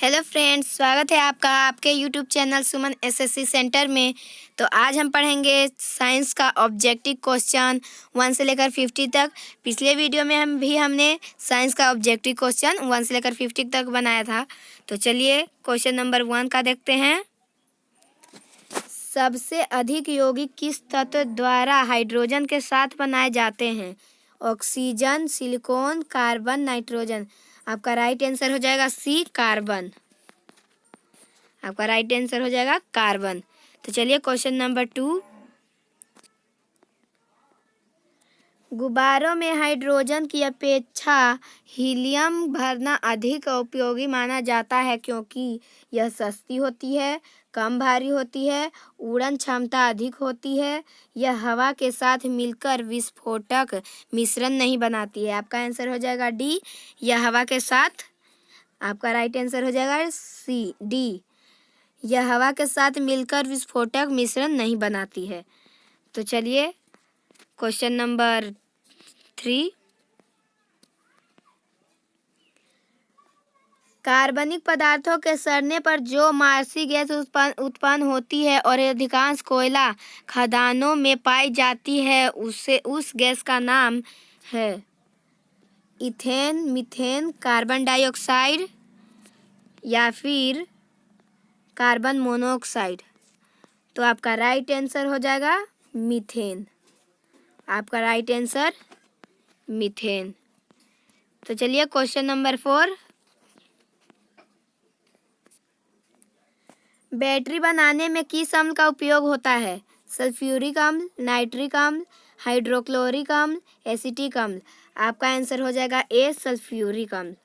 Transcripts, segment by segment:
Hello friends, स्वागत है आपका आपके यूट्यूब चैनल सुमन एसएससी सेंटर में। तो आज हम पढ़ेंगे साइंस का ऑब्जेक्टिव क्वेश्चन 1 से लेकर 50 तक। पिछले वीडियो में हमने साइंस का ऑब्जेक्टिव क्वेश्चन 1 से लेकर 50 तक बनाया था। तो चलिए क्वेश्चन नंबर 1 का देखते हैं। सबसे अधिक यौगिक किस तत्व द्वारा हाइड्रोजन के साथ बनाए जाते हैं? Oxygen, silicon, carbon, nitrogen. आपका राइट आंसर हो जाएगा सी, कार्बन। आपका राइट आंसर हो जाएगा कार्बन। तो चलिए क्वेश्चन नंबर 2। गुब्बारों में हाइड्रोजन की अपेक्षा हीलियम भरना अधिक उपयोगी माना जाता है क्योंकि यह सस्ती होती है, कम भारी होती है, उड़न क्षमता अधिक होती है, यह हवा के साथ मिलकर विस्फोटक मिश्रण नहीं बनाती है। आपका आंसर हो जाएगा डी, यह हवा के साथ। आपका राइट आंसर हो जाएगा सी, डी, यह हवा के साथ मिलकर विस्फोटक मिश्रण नहीं बनाती है। तो चलिए क्वेश्चन नंबर 3। कार्बनिक पदार्थों के सड़ने पर जो मार्सी गैस उत्पन्न होती है और अधिकांश कोयला खदानों में पाई जाती है उस गैस का नाम है इथेन, मीथेन, कार्बन डाइऑक्साइड या फिर कार्बन मोनोऑक्साइड। तो आपका राइट आंसर हो जाएगा मीथेन। आपका राइट आंसर मीथेन। तो चलिए क्वेश्चन नंबर 4। बैटरी बनाने में किस अम्ल का उपयोग होता है? सल्फ्यूरिक अम्ल, नाइट्रिक अम्ल, हाइड्रोक्लोरिक अम्ल, एसिटिक अम्ल। आपका आंसर हो जाएगा ए, सल्फ्यूरिक अम्ल।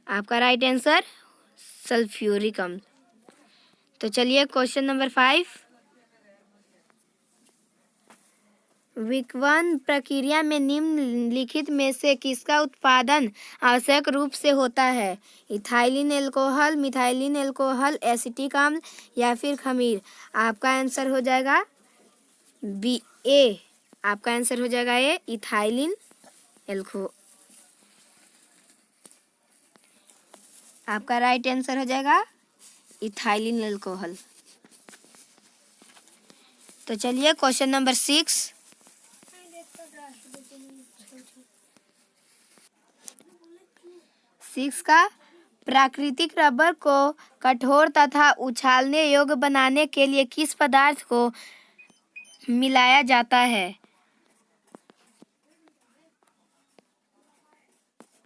आपका राइट आंसर सल्फ्यूरिक अम्ल। तो चलिए क्वेश्चन नंबर 5। विकिरण प्रक्रिया में निम्नलिखित में से किसका उत्पादन आवश्यक रूप से होता है? Ethylene alcohol, methylene alcohol, acetic अम्ल या फिर खमीर। आपका आंसर हो जाएगा बी, ए। आपका आंसर हो जाएगा ए, इथाइलिन एल्कोहल। आपका राइट आंसर हो जाएगा इथाइलिन एल्कोहल। तो चलिए क्वेश्चन नंबर 6। का प्राकृतिक रबर को कठोर तथा उछालने योग्य बनाने के लिए किस पदार्थ को मिलाया जाता है?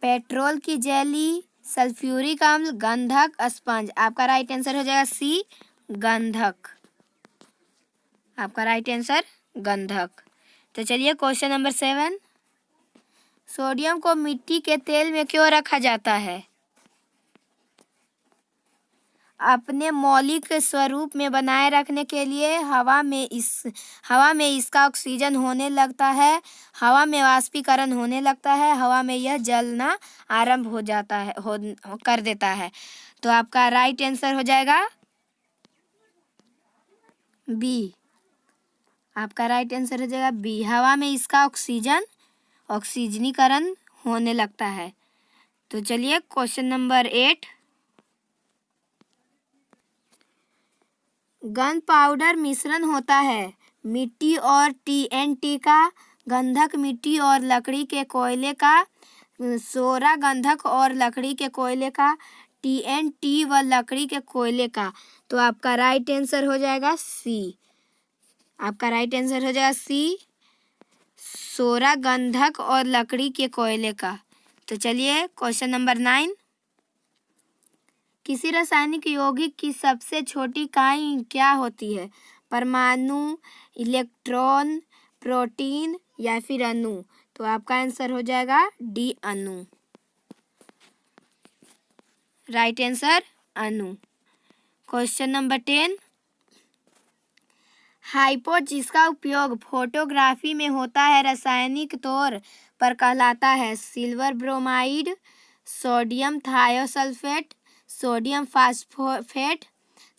पेट्रोल की जेली, सल्फ्यूरिक अम्ल, गंधक, स्पंज। आपका राइट आंसर हो जाएगा सी, गंधक। आपका राइट आंसर गंधक। तो चलिए क्वेश्चन नंबर 7। सोडियम को मिट्टी के तेल में क्यों रखा जाता है? अपने मौलिक स्वरूप में बनाए रखने के लिए। हवा में इसका ऑक्सीजन होने लगता है, हवा में वाष्पीकरण होने लगता है, हवा में यह जलना आरंभ हो जाता है कर देता है। तो आपका राइट आंसर हो जाएगा बी। आपका राइट आंसर हो जाएगा बी, हवा में इसका ऑक्सीजनीकरण होने लगता है। तो चलिए क्वेश्चन नंबर 8। गन पाउडर मिश्रण होता है मिट्टी और TNT का, गंधक मिट्टी और लकड़ी के कोयले का, सोरा गंधक और लकड़ी के कोयले का, TNT व लकड़ी के कोयले का। तो आपका राइट आंसर हो जाएगा सी। आपका राइट आंसर हो जाएगा सी, सोरा गंधक और लकड़ी के कोयले का। तो चलिए क्वेश्चन नंबर 9। किसी रासायनिक यौगिक की सबसे छोटी इकाई क्या होती है? परमाणु, इलेक्ट्रॉन, प्रोटीन या फिर अणु। तो आपका आंसर हो जाएगा डी, अणु। राइट आंसर अणु। Question number 10। हाइपो जिसका उपयोग फोटोग्राफी में होता है रासायनिक तौर पर कहलाता है? Silver bromide, sodium thiosulphate, sodium phosphate,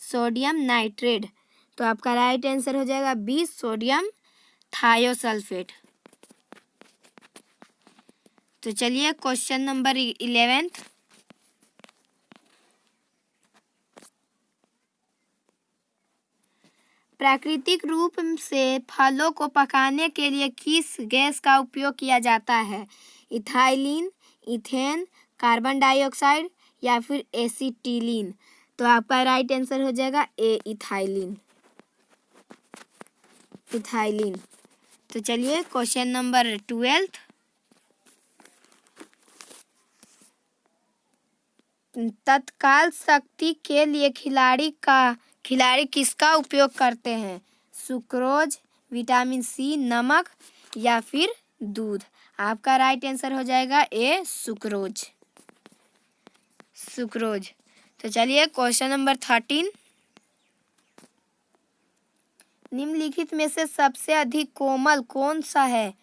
sodium nitrate. तो आपका राइट आंसर हो जाएगा बी, सोडियम थायोसल्फेट। तो चलिए क्वेश्चन नंबर 11। प्राकृतिक रूप से फलों को पकाने के लिए किस गैस का उपयोग किया जाता है? इथाइलिन, इथेन, कार्बन डाइऑक्साइड या फिर एसिटिलीन। तो आपका राइट आंसर हो जाएगा ए, इथाइलिन। इथाइलिन। तो चलिए क्वेश्चन नंबर 12। तत्काल शक्ति के लिए खिलाड़ी किसका उपयोग करते हैं? सुक्रोज, विटामिन सी, नमक या फिर दूध। आपका राइट आंसर हो जाएगा ए, सुक्रोज। सुक्रोज। तो चलिए क्वेश्चन नंबर 13। निम्नलिखित में से सबसे अधिक कोमल कौन सा है?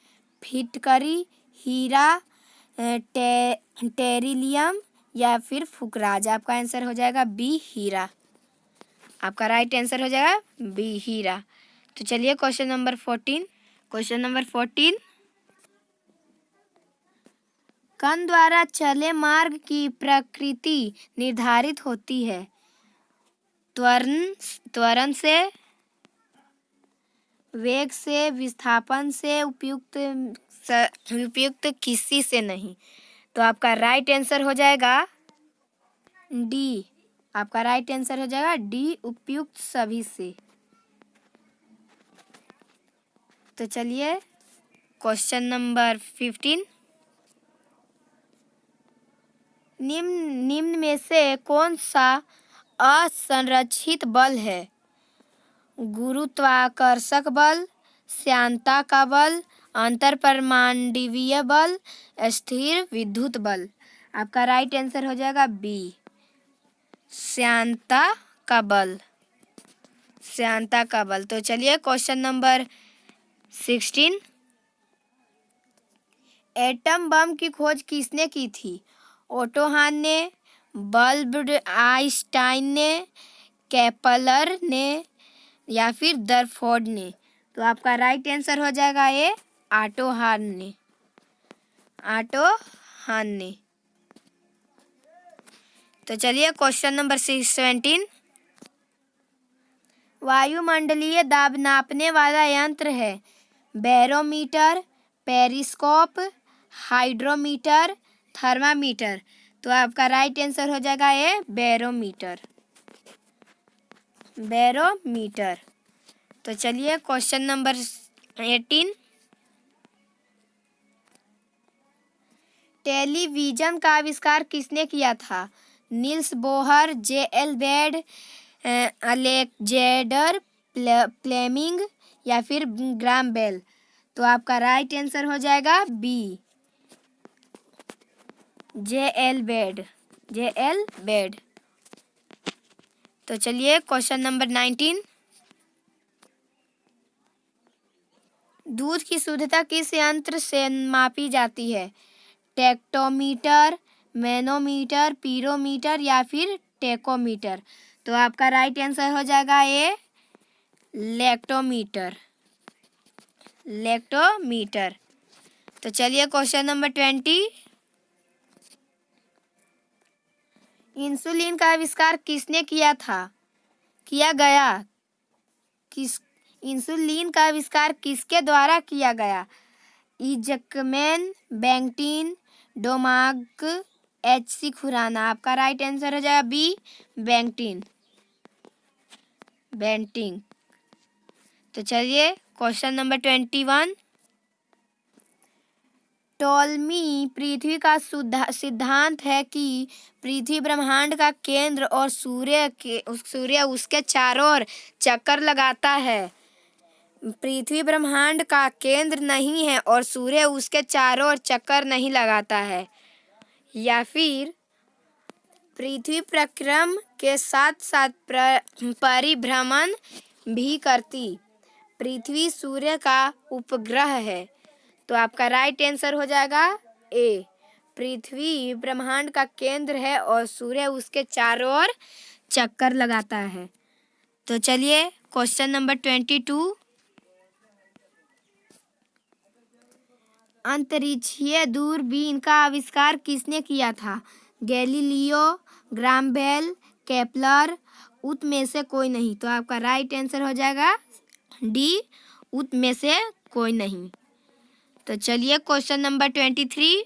फिटकरी, हीरा, टेरिलियम या फिर फुकराज। आपका आंसर हो जाएगा बी, हीरा। आपका राइट आंसर हो जाएगा बी, हीरा। तो चलिए क्वेश्चन नंबर 14। Question number 14। कण द्वारा चले मार्ग की प्रकृति निर्धारित होती है? त्वरण से, वेग से, विस्थापन से, उपयुक्त किसी से नहीं। तो आपका राइट आंसर हो जाएगा डी। आपका राइट आंसर हो जाएगा डी, उपयुक्त सभी से। तो चलिए क्वेश्चन नंबर 15। निम्न में से कौन सा असंरक्षित बल है? गुरुत्वाकर्षक बल, श्यानता का बल, अंतरपरमाण्वीय बल, स्थिर विद्युत बल। आपका राइट आंसर हो जाएगा बी, श्यानता का बल। श्यानता का बल। तो चलिए क्वेश्चन नंबर 16। एटम बम की खोज किसने की थी? ओटो हान ने, बल्ब आइंस्टाइन ने, केपलर ने या फिर दरफोर्ड ने। तो आपका राइट आंसर हो जाएगा ये, ऑटो हान ने। ऑटो हान ने। तो चलिए क्वेश्चन नंबर 17। वायुमंडलीय दाब नापने वाला यंत्र है? Barometer, periscope, hydrometer, thermometer. तो आपका राइट आंसर हो जाएगा ये, बैरोमीटर। बैरोमीटर। तो चलिए क्वेश्चन नंबर 18। टेलीविजन का आविष्कार किसने किया था? Niels Bohr, J L. Baird, Alexander Fleming या फिर ग्राम बेल। तो आपका राइट आंसर हो जाएगा बी, जे.एल. बेड। जे.एल. बेड। तो चलिए क्वेश्चन नंबर 19। दूध की शुद्धता किस यंत्र से मापी जाती है? टेक्टोमीटर, मैनोमीटर, पीरोमीटर या फिर टेकोमीटर। तो आपका राइट आंसर हो जाएगा ये, लेक्टोमीटर। लेक्टोमीटर। तो चलिए क्वेश्चन नंबर 20। इंसुलिन का आविष्कार किसने किया गया? इंसुलिन का आविष्कार किसके द्वारा किया गया? इजकमैन, बेंटिन, डोमाग, एच.सी. खुराना। आपका राइट आंसर हो जाएगा बी, बेंटिन। बेंटिंग। तो चलिए क्वेश्चन नंबर 21। टॉलमी पृथ्वी का सिद्धांत है कि पृथ्वी ब्रह्मांड का केंद्र और सूर्य उसके चारों ओर चक्कर लगाता है। पृथ्वी ब्रह्मांड का केंद्र नहीं है और सूर्य उसके चारों ओर चक्कर नहीं लगाता है। या फिर पृथ्वी परिक्रम के साथ साथ परिभ्रमण भी करती। पृथ्वी सूर्य का उपग्रह है। तो आपका राइट आंसर हो जाएगा ए, पृथ्वी ब्रह्मांड का केंद्र है और सूर्य उसके चारों ओर चक्कर लगाता है। तो चलिए क्वेश्चन नंबर 22। अंतरिक्षीय दूरबीन का आविष्कार किसने किया था? गैलीलियो, ग्राम बेल, केपलर, में से कोई नहीं। तो आपका राइट आंसर हो जाएगा डी में से कोई नहीं। तो चलिए क्वेश्चन नंबर 23।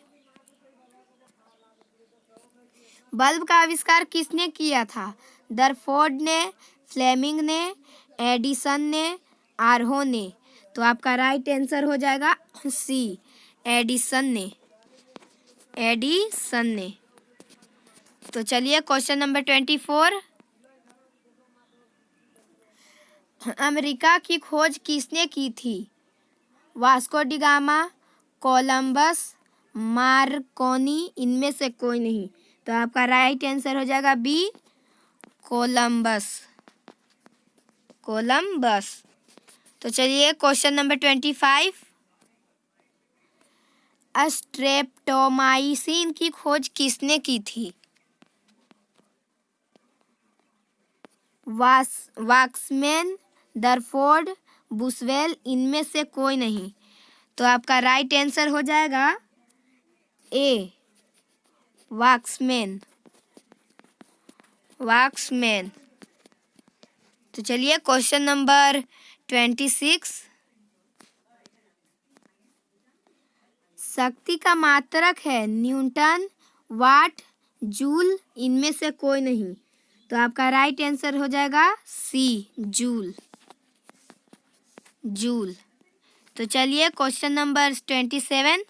बल्ब का आविष्कार किसने किया था? दरफोर्ड ने, फ्लेमिंग ने, एडिसन ने, आर्हो ने। तो आपका राइट आंसर हो जाएगा सी, एडिसन ने। एडिसन ने। तो चलिए क्वेश्चन नंबर 24। अमेरिका की खोज किसने की थी? Vasco D gamma, Columbus, Markovnikov, इनमें से कोई नहीं। तो आपका राइट आंसर हो जाएगा बी, कोलंबस। कोलंबस। तो चलिए क्वेश्चन नंबर 25। स्ट्रेप्टोमाइसिन की खोज किसने की थी? वाक्समैन, दरफोर्ड, बुशवेल, इनमें से कोई नहीं। तो आपका राइट आंसर हो जाएगा ए, वाक्समैन। वाक्समैन। तो चलिए क्वेश्चन नंबर 26। शक्ति का मात्रक है न्यूटन, वाट, जूल, इनमें से कोई नहीं। तो आपका राइट आंसर हो जाएगा सी, जूल। जूल। तो चलिए क्वेश्चन नंबर 27।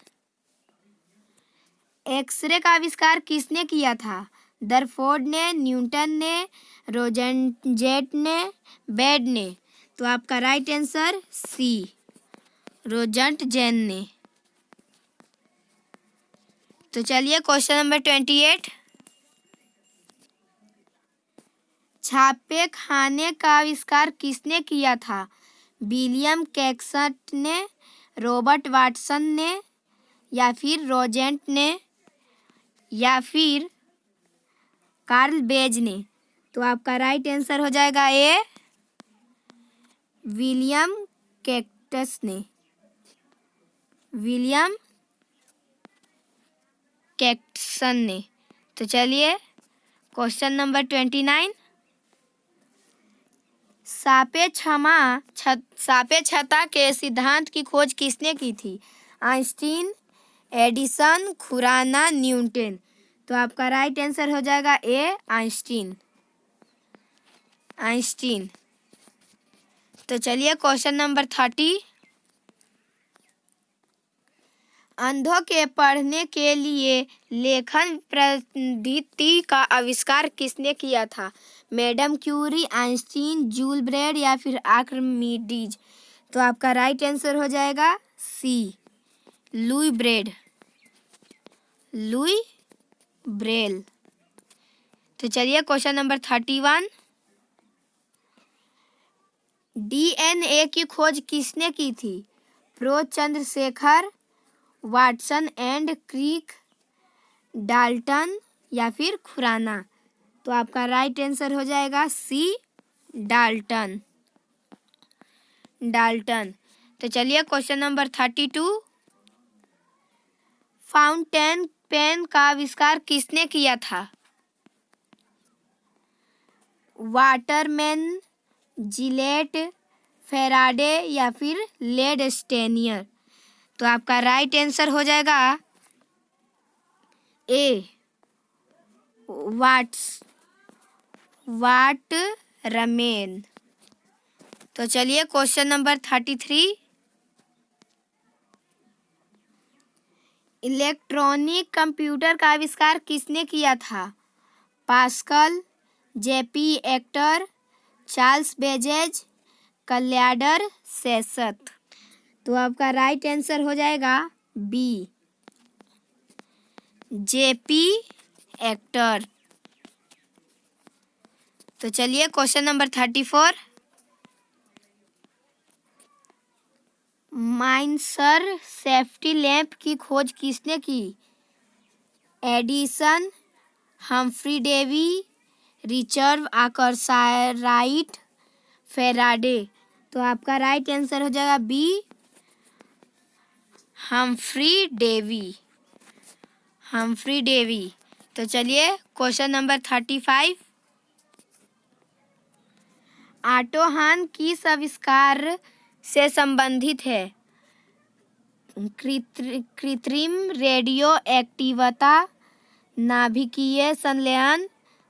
एक्सरे का आविष्कार किसने किया था? दरफोर्ड ने, न्यूटन ने, रोजेंजेट ने, बेड ने। तो आपका राइट आंसर सी, रोजेंटजेन ने। तो चलिए क्वेश्चन नंबर 28। छापे खाने का आविष्कार किसने किया था? विलियम कैक्सट ने, रॉबर्ट वाटसन ने, या फिर रोजेंट ने, या फिर कार्ल बेज ने। तो आपका राइट आंसर हो जाएगा ए, विलियम कैक्टस ने। विलियम कैक्टसन ने। तो चलिए क्वेश्चन नंबर 29। सापेक्षता के सिद्धांत की खोज किसने की थी? Einstein, Edison, Khorana, Newton. तो आपका राइट आंसर हो जाएगा ए, आइंस्टीन। आइंस्टीन। तो चलिए क्वेश्चन नंबर 30। अंधों के पढ़ने के लिए लेखन पद्धति का आविष्कार किसने किया था? मैडम क्यूरी, आइंस्टीन, जूल ब्रेड, या फिर आर्किमिडीज। तो आपका राइट आंसर हो जाएगा C, Louis Braille. Louis Braille. तो चलिए क्वेश्चन नंबर 31। डीएनए की खोज किसने की थी? Prof Chandrasekhar, Watson and Crick, Dalton, या फिर खुराना। तो आपका राइट आंसर हो जाएगा सी, डाल्टन। डाल्टन। तो चलिए क्वेश्चन नंबर 32। फाउंटेन पेन का आविष्कार किसने किया था? वाटरमैन, जिलेट, फेराडे, या फिर लेड स्टेनियर। तो आपका राइट आंसर हो जाएगा ए, वाटरमैन। तो चलिए क्वेश्चन नंबर 33। इलेक्ट्रॉनिक कंप्यूटर का आविष्कार किसने किया था? पास्कल, जेपी एक्टर, चार्ल्स बेजेज, कल्याडर सेसत। तो आपका राइट आंसर हो जाएगा बी, जेपी एक्टर। तो चलिए क्वेश्चन नंबर 34। माइनसर सेफ्टी लैंप की खोज किसने की? Edison, Humphry Davy, Richard Arkwright, Faraday. तो आपका राइट आंसर हो जाएगा B, Humphry Davy. Humphry Davy. तो चलिए क्वेश्चन नंबर 35। ऑटोहान किस आविष्कार से संबंधित है? कृत्रिम रेडियो एक्टिवता, नाभिकीय संलयन,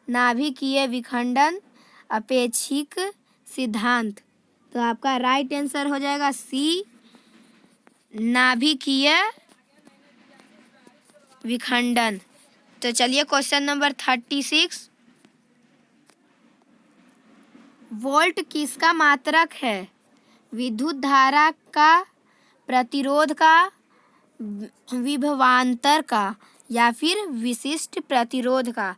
नाभिकीय विखंडन, अपेक्षिक सिद्धांत। तो आपका राइट आंसर हो जाएगा सी, नाभिकीय विखंडन। तो चलिए क्वेश्चन नंबर 36। वोल्ट किसका मात्रक है? विद्युत धारा का, प्रतिरोध का, विभवांतर का या फिर विशिष्ट प्रतिरोध का?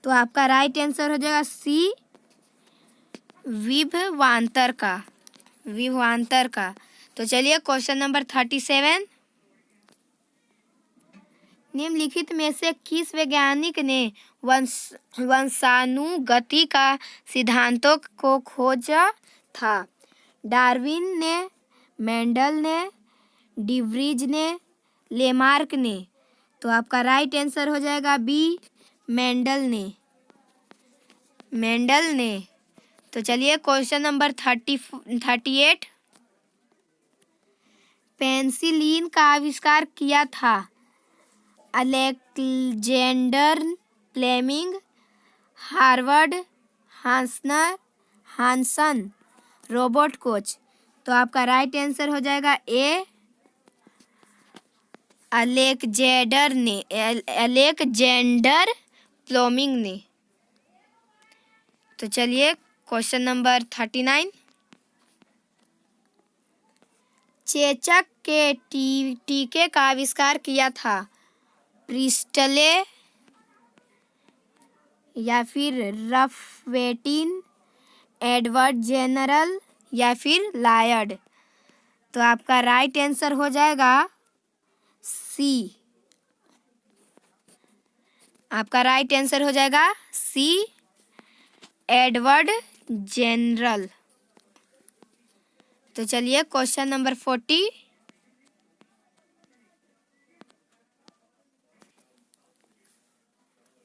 तो आपका राइट आंसर हो जाएगा सी, विभवांतर का, विभवांतर का। तो चलिए क्वेश्चन नंबर 37। निम्नलिखित में से किस वैज्ञानिक ने वंशानुगति का सिद्धांतों को खोजा था? डार्विन ने, मेंडल ने, डिवरीज ने, लेमार्क ने? तो आपका राइट आंसर हो जाएगा बी, मेंडल ने, मेंडल ने। तो चलिए क्वेश्चन नंबर 38। पेंसिलिन का आविष्कार किया था? Alexander Fleming, Harvard Hansen, Robert Koch? तो आपका राइट आंसर हो जाएगा ए, अलेक्जेंडर फ्लेमिंग ने। तो चलिए क्वेश्चन नंबर 39। चेचक के टीके का आविष्कार किया था? प्रिस्टले या फिर रफवेटिन, एडवर्ड जेनरल या फिर लायड? तो आपका राइट आंसर हो जाएगा सी, आपका राइट आंसर हो जाएगा सी, एडवर्ड जेनरल। तो चलिए क्वेश्चन नंबर 40।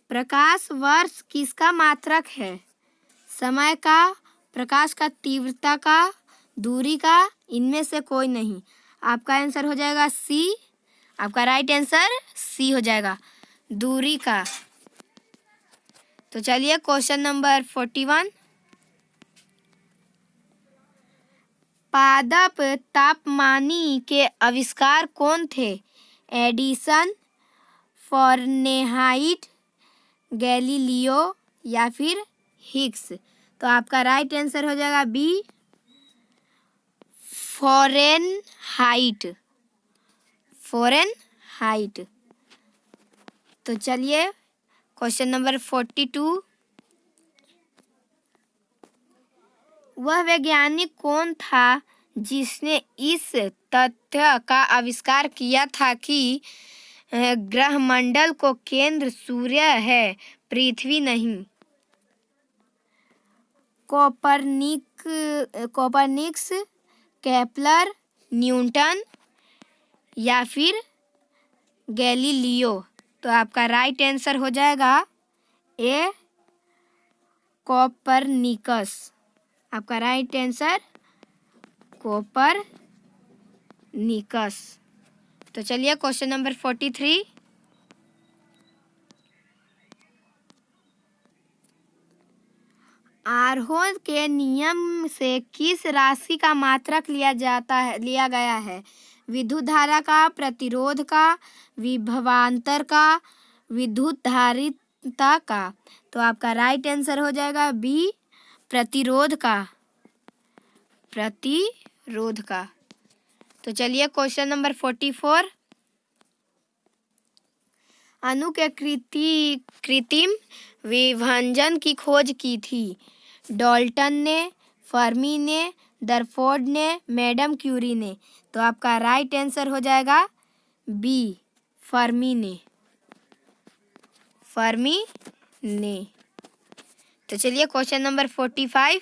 प्रकाश वर्ष किसका मात्रक है? समय का, प्रकाश का, तीव्रता का, दूरी का, इनमें से कोई नहीं। आपका आंसर हो जाएगा सी, आपका राइट आंसर सी हो जाएगा, दूरी का। तो चलिए क्वेश्चन नंबर 41। पादप तापमानी के आविष्कार कौन थे? एडिसन, फ़ारेनहाइट, गैलीलियो या फिर हिग्स? तो आपका राइट आंसर हो जाएगा बी, फ़ारेनहाइट, फ़ारेनहाइट। तो चलिए क्वेश्चन नंबर 42। वह वैज्ञानिक कौन था जिसने इस तथ्य का आविष्कार किया था कि ग्रहमंडल को केंद्र सूर्य है, पृथ्वी नहीं? कोपरनिकस, केपलर, न्यूटन या फिर गैलीलियो? तो आपका राइट आंसर हो जाएगा ए, कोपरनिकस। आपका राइट आंसर कोपरनिकस। तो चलिए क्वेश्चन नंबर 43। आरोह के नियम से किस राशि का मात्रक लिया गया है? विद्युत धारा का, प्रतिरोध का, विभवांतर का, विद्युत धारिता का? तो आपका राइट आंसर हो जाएगा बी, प्रतिरोध का, प्रतिरोध का। तो चलिए क्वेश्चन नंबर 44। अणु के कृत्रिम विभजन की खोज की थी? डाल्टन ने, फर्मी ने, दरफोर्ड ने, मैडम क्यूरी ने? तो आपका राइट आंसर हो जाएगा बी, फर्मी ने, फर्मी ने। तो चलिए क्वेश्चन नंबर 45।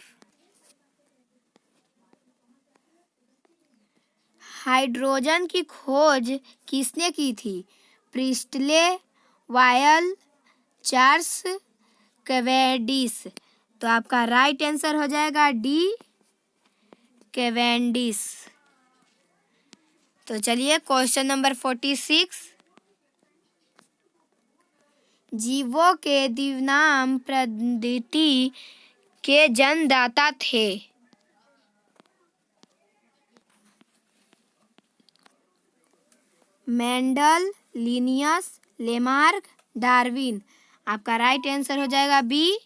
हाइड्रोजन की खोज किसने की थी? प्रिस्टले, वायल, चार्ल्स कैवेंडिश तो आपका राइट आंसर हो जाएगा डी, कैवेंडिश। तो चलिए क्वेश्चन नंबर 46। जीवों के द्विनाम पद्धति के जन्मदाता थे। Mendel, Linnaeus, Lamarck, Darwin. आपका राइट आंसर हो जाएगा बी,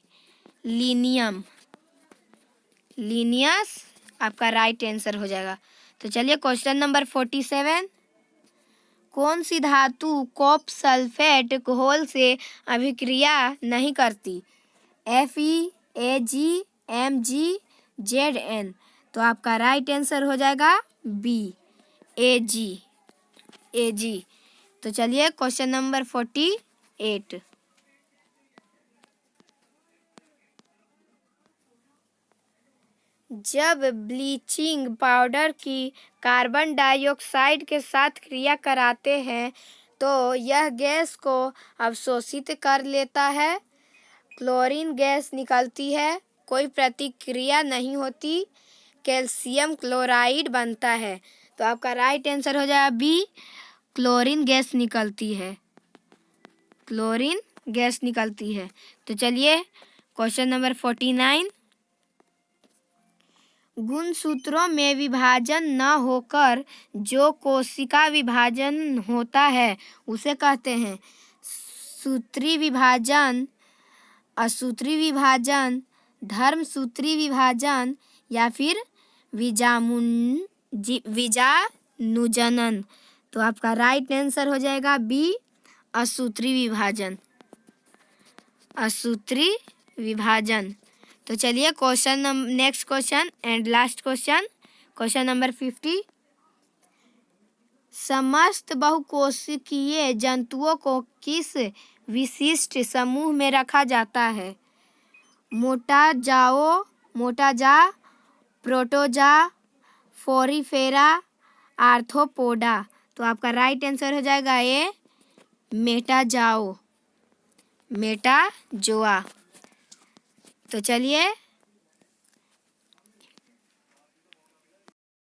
लिनियस आपका राइट आंसर हो जाएगा। तो चलिए क्वेश्चन नंबर 47। कौन सी धातु कॉपर सल्फेट घोल से अभिक्रिया नहीं करती? Fe, Ag, Mg, Zn। तो आपका राइट आंसर हो जाएगा बी, Ag। तो चलिए क्वेश्चन नंबर 48। जब ब्लीचिंग पाउडर की कार्बन डाइऑक्साइड के साथ क्रिया कराते हैं तो यह गैस को अवशोषित कर लेता है, क्लोरीन गैस निकलती है, कोई प्रतिक्रिया नहीं होती, कैल्शियम क्लोराइड बनता है। तो आपका राइट आंसर हो जाएगा बी, क्लोरीन गैस निकलती है, क्लोरीन गैस निकलती है। तो चलिए क्वेश्चन नंबर 49। गुणसूत्रों में विभाजन न होकर जो कोशिका विभाजन होता है उसे कहते हैं सूत्री विभाजन, असूत्री विभाजन, धर्मसूत्री विभाजन या फिर विजानुजनन। तो आपका राइट आंसर हो जाएगा बी, असूत्री विभाजन, असूत्री विभाजन। तो चलिए next question and last question number 50। समस्त बहुकोशिकीय जंतुओं को किस विशिष्ट समूह में रखा जाता है? मोटाजा, प्रोटोजा, फोरिफेरा, आर्थ्रोपोडा। तो आपका राइट आंसर हो जाएगा ए, मेटाजोआ। तो चलिए